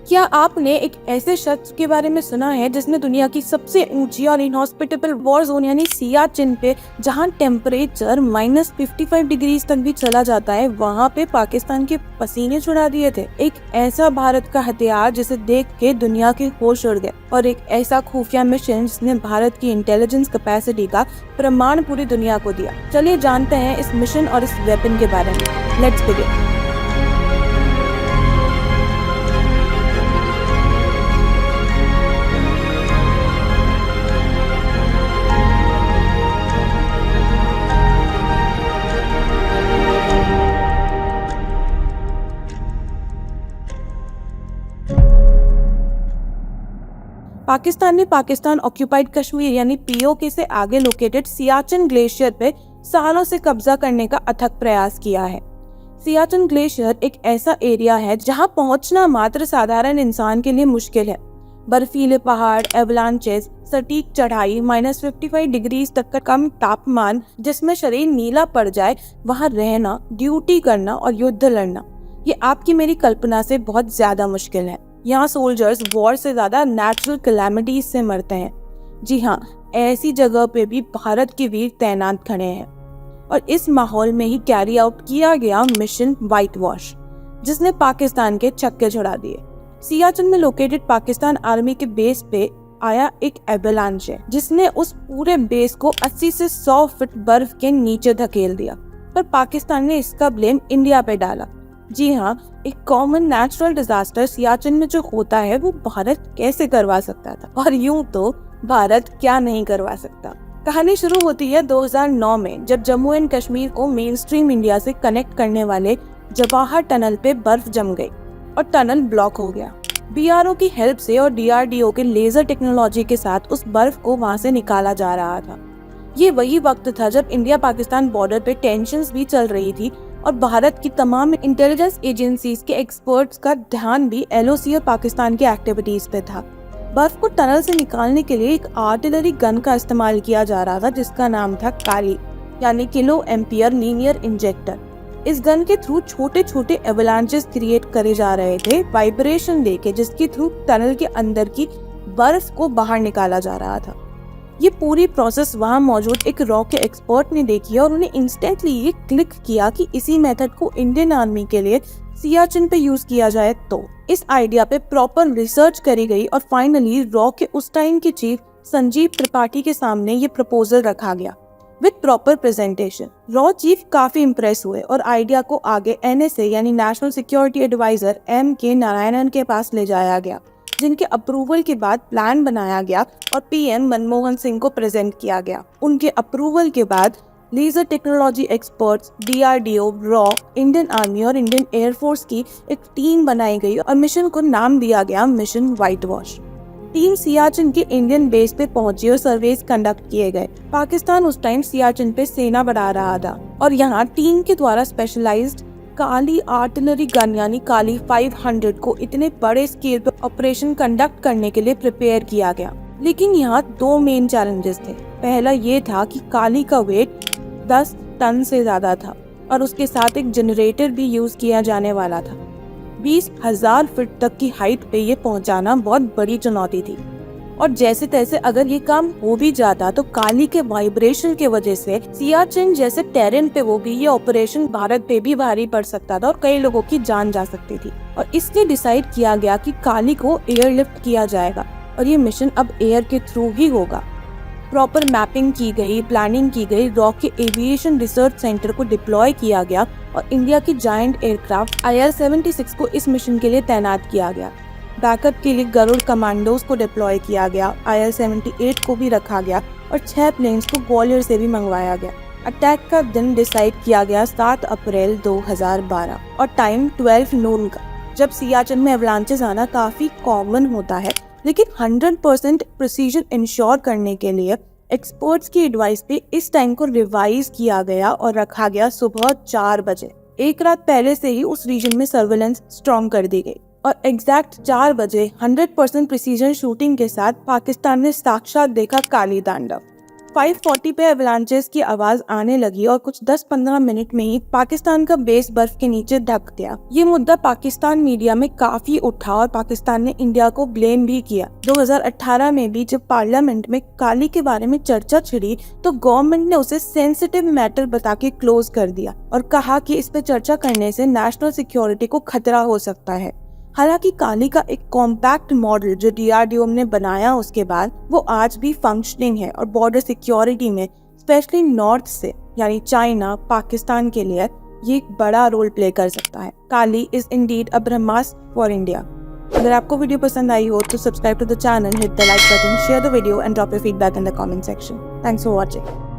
क्या आपने एक ऐसे शख्स के बारे में सुना है जिसने दुनिया की सबसे ऊंची और इनहॉस्पिटेबल वॉर जोन यानी सियाचिन पे, जहां टेम्परेचर -55 डिग्रीज तक भी चला जाता है, वहां पे पाकिस्तान के पसीने छुड़ा दिए थे। एक ऐसा भारत का हथियार जिसे देख के दुनिया के होश उड़ गए, और एक ऐसा खुफिया मिशन जिसने भारत की इंटेलिजेंस कैपेसिटी का प्रमाण पूरी दुनिया को दिया। चलिए जानते हैं इस मिशन और इस वेपन के बारे में। Let's begin. Pakistan occupied Kashmir यानी पीओके से आगे लोकेटेड सियाचिन ग्लेशियर पे सालों से कब्जा करने का अथक प्रयास किया है। सियाचिन ग्लेशियर एक ऐसा एरिया है जहां पहुंचना मात्र साधारण इंसान के लिए मुश्किल है। बर्फीले पहाड़, एवलांचेस, सटीक चढ़ाई, -55 डिग्रीज तक का कम तापमान जिसमें शरीर नीला पड़ जाए, वहां रहना, ड्यूटी करना और युद्ध लड़ना, ये आपकी मेरी कल्पना से बहुत ज्यादा मुश्किल है। यहाँ सोल्जर्स वॉर से ज्यादा नेचुरल कैलामिटीज से मरते हैं। जी हाँ, ऐसी जगह पे भी भारत के वीर तैनात खड़े हैं। और इस माहौल में ही कैरी आउट किया गया मिशन व्हाइट वॉश, जिसने पाकिस्तान के छक्के छुड़ा दिए। सियाचिन में लोकेटेड पाकिस्तान आर्मी के बेस पे आया एक एवलांच है, जिसने उस पूरे बेस को 80 से 100 फीट बर्फ के नीचे धकेल दिया। पर पाकिस्तान ने इसका ब्लेम इंडिया पे डाला। जी हाँ, एक कॉमन नेचुरल डिजास्टर सियाचिन में जो होता है वो भारत कैसे करवा सकता था, और यूं तो भारत क्या नहीं करवा सकता। कहानी शुरू होती है 2009 में, जब जम्मू एंड कश्मीर को मेन स्ट्रीम इंडिया से कनेक्ट करने वाले जवाहर टनल पे बर्फ जम गई और टनल ब्लॉक हो गया। बीआरओ की हेल्प से और डीआरडीओ के लेजर टेक्नोलॉजी के साथ उस बर्फ को वहां से निकाला जा रहा था। ये वही वक्त था जब इंडिया पाकिस्तान बॉर्डर पे टेंशंस भी चल रही थी, और भारत की तमाम इंटेलिजेंस एजेंसीज के एक्सपर्ट्स का ध्यान भी एलओसी और पाकिस्तान की एक्टिविटीज पे था। बर्फ को टनल से निकालने के लिए एक आर्टिलरी गन का इस्तेमाल किया जा रहा था, जिसका नाम था काली यानी किलो एम्पियर लीनियर इंजेक्टर। इस गन के थ्रू छोटे छोटे एवलांचेस क्रिएट करे जा रहे थे, वाइब्रेशन देके, जिसके थ्रू टनल के अंदर की बर्फ को बाहर निकाला जा रहा था। ये पूरी प्रोसेस वहां मौजूद एक रॉ के एक्सपर्ट ने देखी और उन्हें इंस्टेंटली ये क्लिक किया कि इसी मेथड को इंडियन आर्मी के लिए सियाचिन पे यूज किया जाए। तो इस आइडिया पे प्रॉपर रिसर्च करी गई और फाइनली रॉ के उस टाइम के चीफ संजीव त्रिपाठी के सामने ये प्रपोजल रखा गया विद प्रॉपर प्रेजेंटेशन। रॉ चीफ काफी इम्प्रेस हुए और आइडिया को आगे एनएसए यानी national security adviser MK Narayanan के पास ले जाया गया, जिनके अप्रूवल के बाद प्लान बनाया गया और पीएम मनमोहन सिंह को प्रेजेंट किया गया। उनके अप्रूवल के बाद लेजर टेक्नोलॉजी एक्सपर्ट्स, डीआरडीओ, रॉ, इंडियन आर्मी और इंडियन एयरफोर्स की एक टीम बनाई गई और मिशन को नाम दिया गया mission white wash. Team Siachen के इंडियन बेस पे पहुंची और सर्वेस कंडक्ट किए गए। पाकिस्तान उस टाइम सियाचिन पे सेना बढ़ा रहा था और यहाँ टीम के द्वारा स्पेशलाइज्ड काली आर्टिलरी गन यानी काली 500 को इतने बड़े स्केल पर ऑपरेशन कंडक्ट करने के लिए प्रिपेयर किया गया। लेकिन यहाँ दो मेन चैलेंजेस थे। पहला ये था कि काली का वेट 10 टन से ज्यादा था और उसके साथ एक जनरेटर भी यूज किया जाने वाला था। 20,000 फीट तक की हाइट पे ये पहुंचाना बहुत बड़ी चुनौती थी, और जैसे तैसे अगर ये काम हो भी जाता तो काली के वाइब्रेशन के वजह से सियाचिन जैसे टेरेन पे वो भी ये ऑपरेशन भारत पे भी भारी पड़ सकता था और कई लोगों की जान जा सकती थी। और इसलिए डिसाइड किया गया कि काली को एयरलिफ्ट किया जाएगा और ये मिशन अब एयर के थ्रू ही होगा। प्रॉपर मैपिंग की गई, प्लानिंग की गई, रॉ के एविएशन रिसर्च सेंटर को डिप्लॉय किया गया और इंडिया की जायंट एयरक्राफ्ट IL-76 को इस मिशन के लिए तैनात किया गया। बैकअप के लिए गरुड़ कमांडोज को डिप्लॉय किया गया, IL-78 को भी रखा गया और 6 प्लेन्स को ग्वालियर से भी मंगवाया गया। अटैक का दिन डिसाइड किया गया 7 अप्रैल 2012 और टाइम 12 नून का। जब सियाचिन में एवलांचेस आना काफी कॉमन होता है, लेकिन 100% प्रिसीजन इंश्योर करने के लिए एक्सपर्ट्स की एडवाइस पे इस टाइम को रिवाइज किया गया और रखा गया सुबह 4 बजे। एक रात पहले से ही उस रीजन में सर्वेलेंस स्ट्रॉन्ग कर दी गई और एग्जैक्ट 4 बजे 100% प्रिसीजन शूटिंग के साथ पाकिस्तान ने साक्षात देखा काली तांडव। 5:40 पे एवलांचेस की आवाज आने लगी और कुछ 10-15 मिनट में ही पाकिस्तान का बेस बर्फ के नीचे ढक गया। ये मुद्दा पाकिस्तान मीडिया में काफी उठा और पाकिस्तान ने इंडिया को ब्लेम भी किया। 2018 में भी जब पार्लियामेंट में काली के बारे में चर्चा छिड़ी तो गवर्नमेंट ने उसे सेंसिटिव मैटर बता के क्लोज कर दिया और कहा कि इस पे चर्चा करने से नेशनल सिक्योरिटी को खतरा हो सकता है। हालांकि काली का एक कॉम्पैक्ट मॉडल जो DRDO ने बनाया उसके बाद वो आज भी फंक्शनिंग है और बॉर्डर सिक्योरिटी में स्पेशली नॉर्थ से यानी चाइना, पाकिस्तान के लिए ये एक बड़ा रोल प्ले कर सकता है। काली इज इंडीड अ ब्रह्मास्त्र फॉर इंडिया। अगर आपको वीडियो पसंद आई हो तो subscribe to the channel, hit the like button, share the video and drop your feedback in the comment section. Thanks for watching.